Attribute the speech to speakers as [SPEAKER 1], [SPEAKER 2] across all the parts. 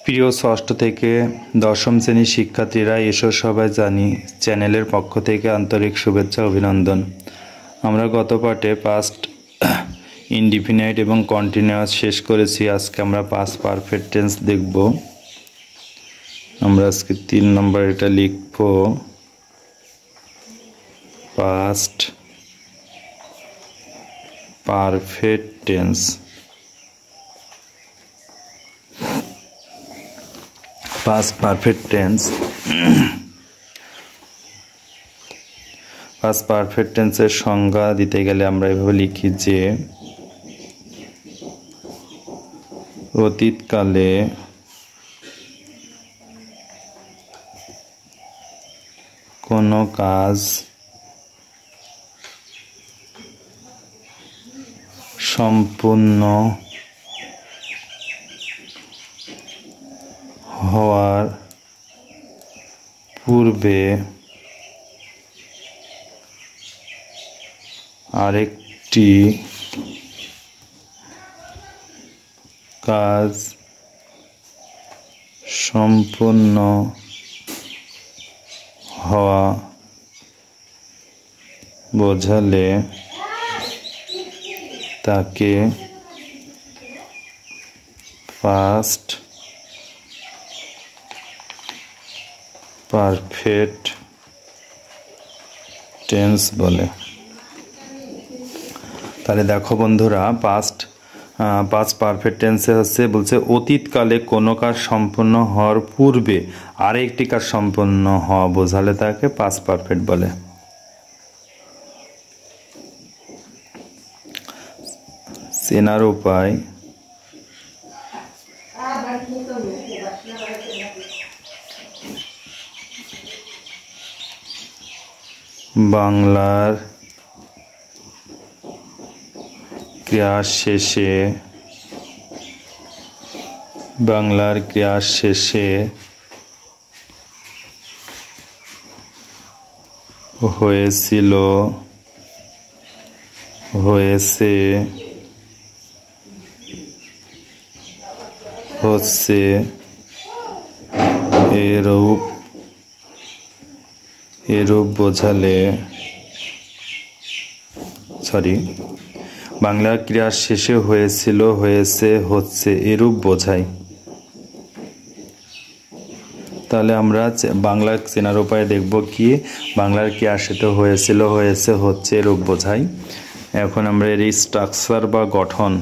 [SPEAKER 1] প্রিয় ষষ্ঠ থেকে দশম শ্রেণীর শিক্ষার্থীরা এসো সবাই জানি চ্যানেলের পক্ষ থেকে আন্তরিক শুভেচ্ছা অভিনন্দন। আমরা গত পাঠে পাস্ট ইনডিফিনাইট এবং কন্টিনিউয়াস শেষ করেছি। আজকে আমরা পাস্ট পারফেক্ট টেন্স দেখব। আমরা আজকে 3 নম্বর এটা লিখব, past perfect tense. Past perfect tense, past perfect টেন্সের সংজ্ঞা দিতে গেলে আমরা এভাবে লিখি যে অতীতকালে কোনো কাজ সম্পূর্ণ হওয়ার পূর্বে আরেকটি কাজ সম্পূর্ণ হওয়া বোঝালে তাকে পাস্ট পারফেক্ট টেন্স বলে। তাহলে দেখো বন্ধুরা, পাস্ট পারফেক্ট টেন্সে বলছে অতীতকালে কোনো কাজ সম্পূর্ণ হওয়ার পূর্বে আরেকটি কাজ সম্পূর্ণ হওয়া বোঝালে তাকে পাস্ট পারফেক্ট বলে। চেনার উপায়, বাংলার ক্রিয়া শেষে হয়েছিল, হয়েছে, হচ্ছে, এরূপ বোঝালে, বাংলার ক্রিয়া শেষে হয়েছিল, হয়েছে, হচ্ছে এরূপ বোঝায়। তাহলে আমরা বাংলার চেনার উপায় দেখব কি, বাংলার ক্রিয়া শেষে হয়েছিল, হয়েছে, হচ্ছে এরূপ বোঝায়। এখন আমরা এর স্ট্রাকচার বা গঠন,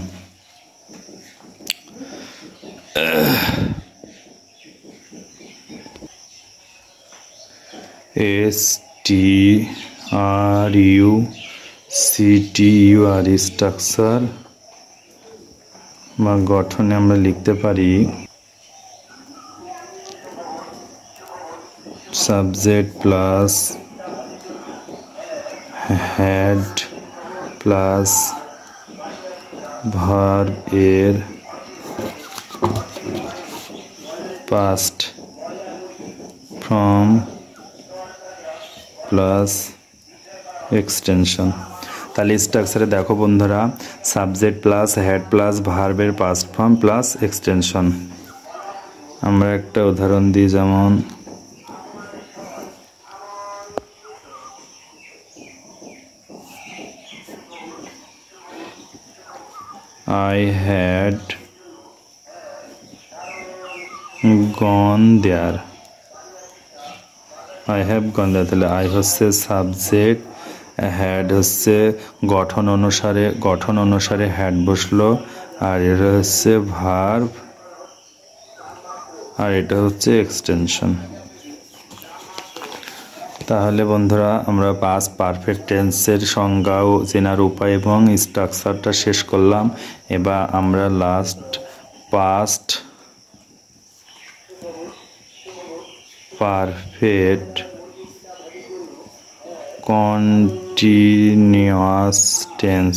[SPEAKER 1] STRUCTUR স্ট্রাকচার বা গঠনে আমরা লিখতে পারি subject plus had plus verb এর পাস্ট ফর্ম প্লাস এক্সটেনশন। তাহলে স্ট্রাকচারে দেখো বন্ধুরা, সাবজেক্ট প্লাস হেড প্লাস ভার্বের পাস্ট ফর্ম প্লাস এক্সটেনশন। আমরা একটা উদাহরণ দিই, যেমন I had gone there. I have gone there। তাহলে I হচ্ছে সাবজেক্ট, হ্যাড হচ্ছে গঠন অনুসারে হ্যাড বসলো, আর এটা হচ্ছে ভার্ব, আর এটা হচ্ছে এক্সটেনশন। তাহলে বন্ধুরা, আমরা পাস্ট পারফেক্ট টেন্সের সংজ্ঞা ও চেনার উপায় এবং স্ট্রাকচারটা শেষ করলাম। এবার আমরা last past perfect continuous tense,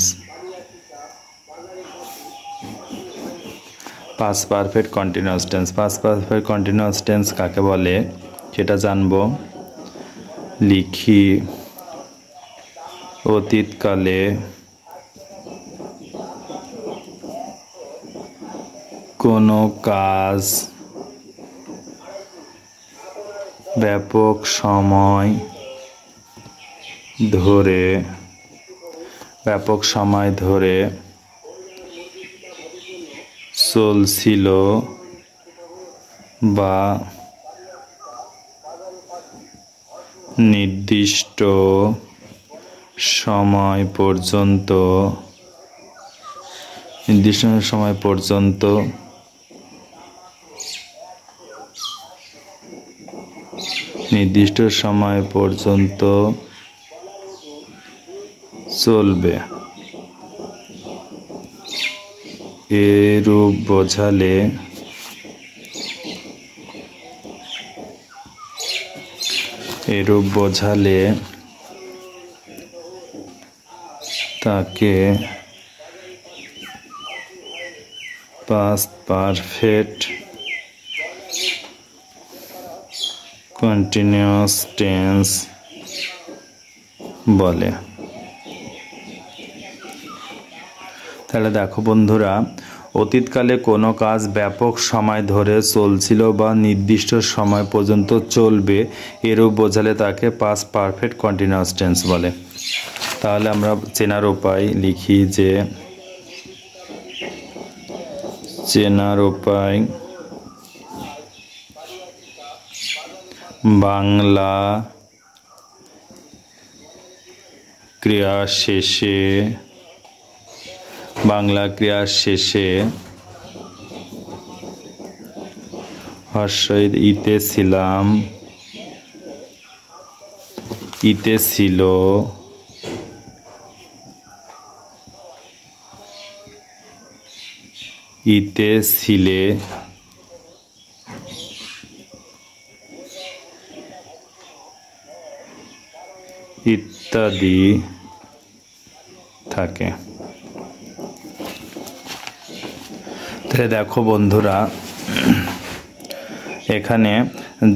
[SPEAKER 1] past perfect continuous tense. Past perfect continuous tense কাকে বলে সেটা জানবো। লিখি অতীতকালে কোনো কাজ ব্যাপক সময় ধরে চলছিল বা নির্দিষ্ট সময় পর্যন্ত চলবে। এরূপ বোঝালে তাকে পাস্ট পারফেক্ট কন্টিনিউয়াস টেন্স বলে। তাহলে দেখো বন্ধুরা, অতীতকালে কোনো কাজ ব্যাপক সময় ধরে চলছিল বা নির্দিষ্ট সময় পর্যন্ত চলবে, এরূপ বোঝালে তাকে পাস্ট পারফেক্ট কন্টিনিউয়াস টেন্স বলে। তাহলে আমরা চেনার উপায় লিখি যে বাংলা ক্রিয়া শেষে হর্ষই ইতে ছিল ইতে ছিলে ইত্যাদি থাকে। তাহলে দেখো বন্ধুরা, এখানে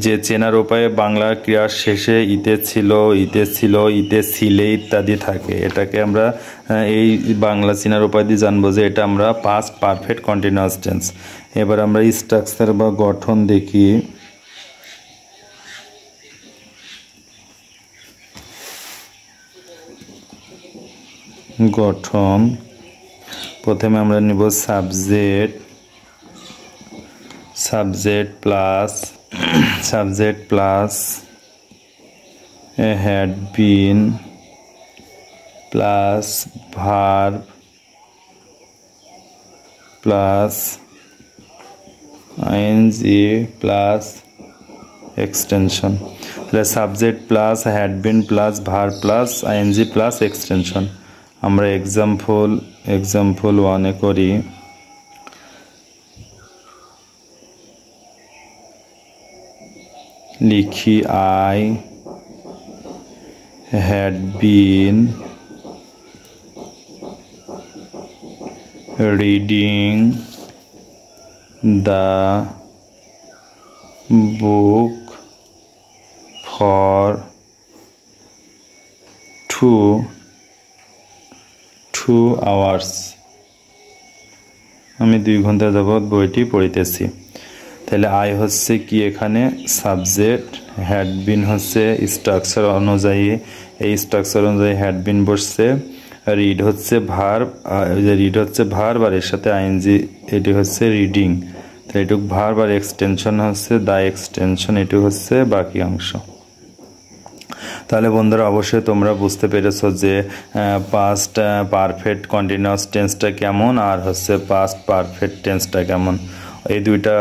[SPEAKER 1] যে চেনার উপায়ে বাংলা ক্রিয়ার শেষে ইতে ছিল, ইতে ছিলে ইত্যাদি থাকে, এটাকে আমরা এই বাংলা চেনার উপায় দিয়ে জানবো যে এটা আমরা পাস্ট পারফেক্ট কন্টিনিউয়াস টেন্স। এবার আমরা স্ট্রাকচার বা গঠন দেখি। গঠন প্রথমে আমরা নিব subject plus had been plus verb plus ING plus extension. তাহলে subject plus had been plus verb plus ING plus extension. আমরা এক্সাম্পল 1 করি। লিখি I had been reading the book for 2 hours। আমি 2 ঘন্টা যাবত বইটি পড়িতেছি। তাহলে আই হচ্ছে কি এখানে সাবজেক্ট, হ্যাড বিন হচ্ছে স্ট্রাকচার অনুযায়ী, এই স্ট্রাকচার অনুযায়ী হ্যাড বিন বসছে। রিড হচ্ছে ভার্ব, আর এর সাথে আইএনজি, এটি হচ্ছে রিডিং। তাহলে এটুক ভার্ব আর এক্সটেনশন হচ্ছে দ্য এক্সটেনশন, এটু হচ্ছে বাকি অংশ। তাহলে বন্ধুরা অবশ্যই তোমরা বুঝতে পেরেছো যে পাস্ট পারফেক্ট কন্টিনিউয়াস টেন্সটা কেমন আর হচ্ছে পাস্ট পারফেক্ট টেন্সটা কেমন। এই দুইটা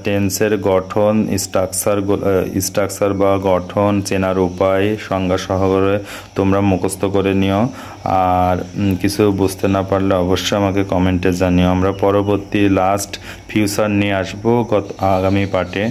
[SPEAKER 1] টেন্সের গঠন, স্ট্রাকচার বা গঠন চেনার উপায় সংজ্ঞা সহকারে তোমরা মুখস্থ করে নিও। আর কিছু বুঝতে না পারলে অবশ্যই আমাকে কমেন্টে জানিও। আমরা পরবর্তী লাস্ট ফিউচার নিয়ে আসবো আগামী পার্টে।